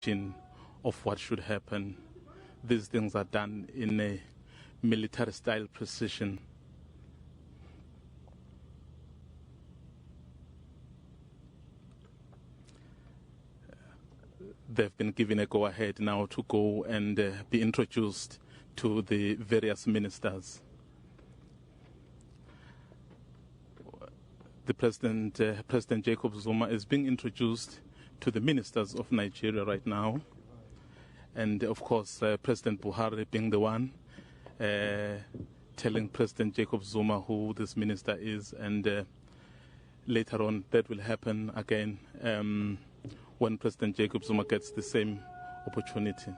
of what should happen. These things are done in a military-style precision. They've been given a go-ahead now to go and be introduced to the various ministers. The President Jacob Zuma is being introduced to the ministers of Nigeria right now. And of course, President Buhari being the one telling President Jacob Zuma who this minister is. And later on, that will happen again when President Jacob Zuma gets the same opportunity.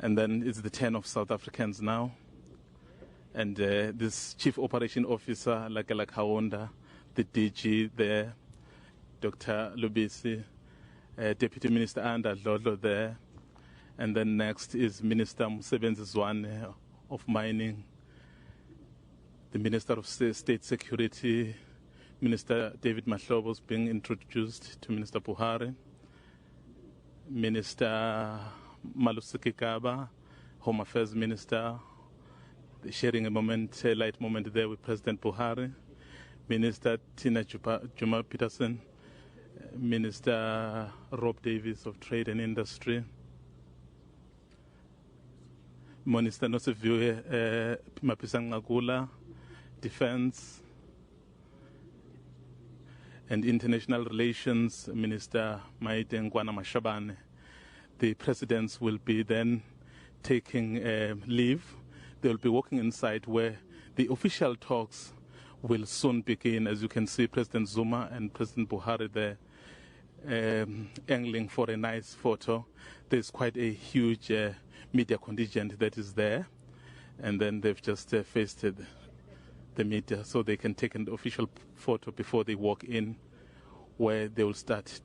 And then it's the turn of South Africans now. And this Chief Operation Officer, Lakela Kaonda, the DG there, Dr. Lubisi, Deputy Minister Anda Dlodlo there. And then next is Minister Msebenzi Zwane of Mining, the Minister of State Security, Minister David Mahlobo is being introduced to Minister Buhari, Minister Malusiki Kaba, Home Affairs Minister, sharing a light moment there with President Buhari, Minister Tina Juma Peterson, Minister Rob Davis of Trade and Industry, Minister Nosiviwe Mapisang Ngagula, Defense and International Relations, Minister Maite Ngwana Mashabane. The presidents will be then taking leave. They will be walking inside where the official talks will soon begin. As you can see, President Zuma and President Buhari there angling for a nice photo. There's quite a huge media contingent that is there. And then they've just faced the media so they can take an official photo before they walk in, where they will start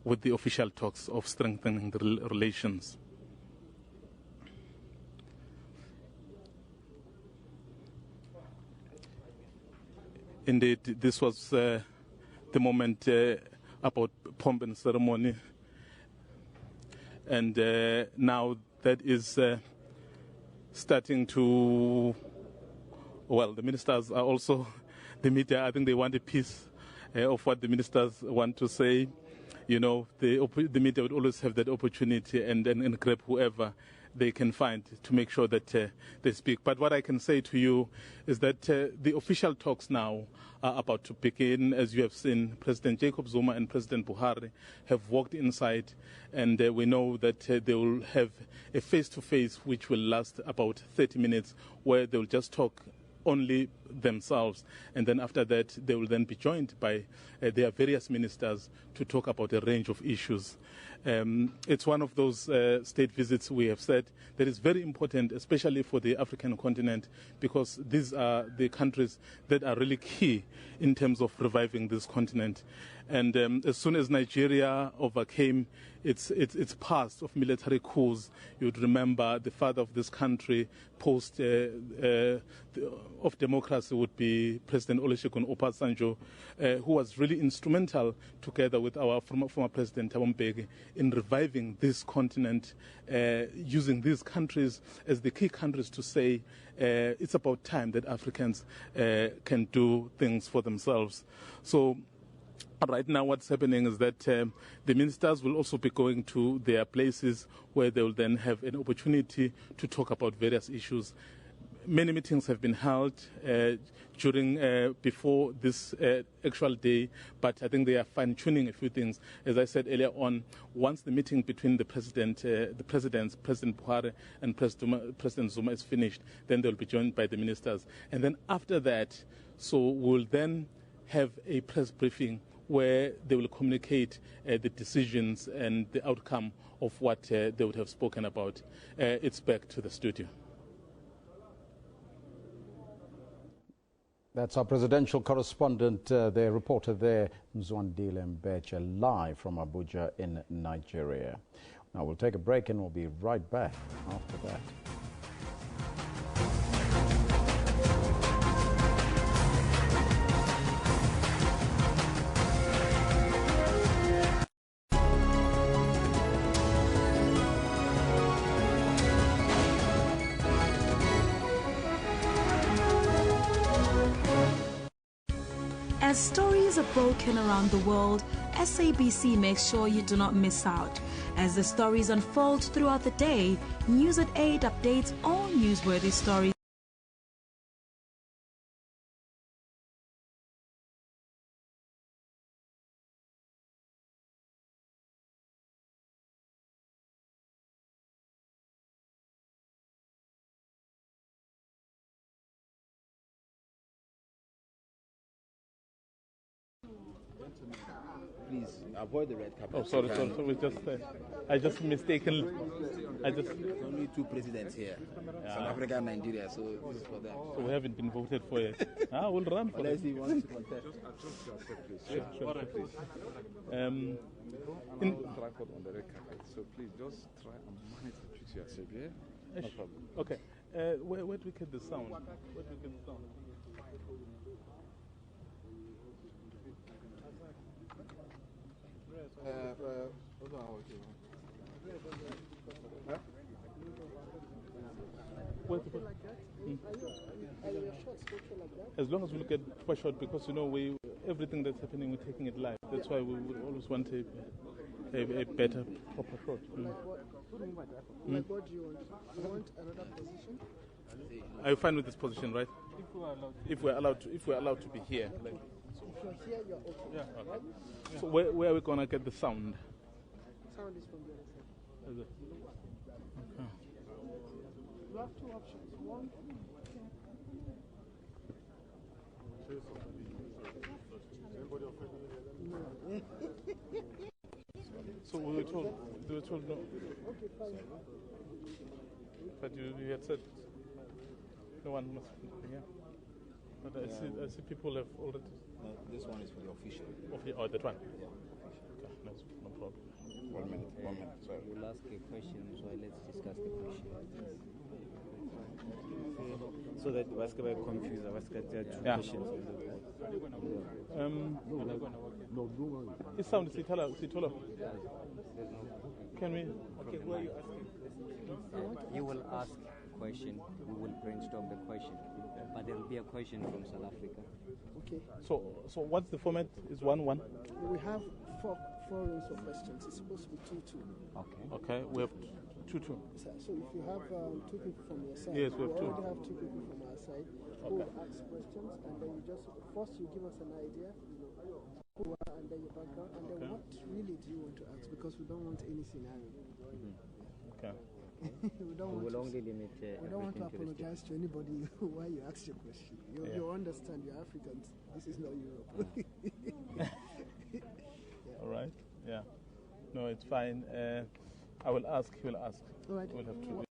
with the official talks of strengthening the relations. Indeed, this was the moment about pomp and ceremony. And now that is starting to, well, the ministers are also, the media, I think they want a piece of what the ministers want to say. You know, the media would always have that opportunity and grab whoever they can find to make sure that they speak. But what I can say to you is that the official talks now are about to begin. As you have seen, President Jacob Zuma and President Buhari have walked inside, and we know that they will have a face-to-face which will last about 30 minutes, where they will just talk only themselves, and then after that they will then be joined by their various ministers to talk about a range of issues. It's one of those state visits we have said that is very important, especially for the African continent, because these are the countries that are really key in terms of reviving this continent. And as soon as Nigeria overcame its past of military coups, you'd remember the father of this country post of democracy would be President Olusegun Obasanjo, who was really instrumental, together with our former President Thabo Mbeki, in reviving this continent, using these countries as the key countries to say it's about time that Africans can do things for themselves. So right now what's happening is that the ministers will also be going to their places where they will then have an opportunity to talk about various issues. Many meetings have been held before this actual day, but I think they are fine-tuning a few things. As I said earlier on, once the meeting between the presidents, President Buhari and President Zuma is finished, then they'll be joined by the ministers. And then after that, so we'll then have a press briefing where they will communicate the decisions and the outcome of what they would have spoken about. It's back to the studio. That's our presidential correspondent, the reporter there, Mzwandile Mbecha, live from Abuja in Nigeria. Now we'll take a break and we'll be right back after that. As stories are broken around the world, SABC makes sure you do not miss out. As the stories unfold throughout the day, News at 8 updates all newsworthy stories. Please avoid the red carpet. Oh, sorry. We just, I just mistakenly. There's only two presidents here, South Africa and Nigeria, so this is for them. So we haven't been voted for yet. We'll run for Unless it. he wants to contest. Just yourself, please. Sure. I'm not transport on the red carpet, so please just try and manage to treat yourself, yeah? No problem. Okay. Where do we get the sound? As long as we look at for short, because everything that's happening, we're taking it live. That's why we would always want a better proper shot. Like what do you want? You want another position? Are you fine with this position, right? If we're allowed to be here. If you're here, you're okay. Yeah. Okay. So where are we gonna get the sound? Sound is from the other side. Is it? Okay. You have two options. One, So we were told no. okay, fine. But you had said no one must be here. But I see people have already. No, this one is for the official. Oh, that one. Yeah. Okay, that's no problem. 1 minute. Sorry. We'll ask a question, so let's discuss the question. So that was going to confuse us, there are two questions. It sounds Sitala. Can we? Okay, who are you asking? You will ask a question, we will brainstorm the question, but there will be a question from South Africa. Okay. So what's the format? Is 1-1? We have four rounds of questions. It's supposed to be 2-2. Okay. We have 2-2. So if you have two people from your side, Yes, we have two. already have two people from our side who will ask questions, and then first you give us an idea, who you are, and then your background, and then what really do you want to ask, because we don't want any scenario. Okay. we don't We will want only limit we don't want to apologize to anybody why you asked your question. You understand, you're Africans. This is not Europe. All right. Yeah. No, it's fine. I will ask. He will ask. All right. We'll have to.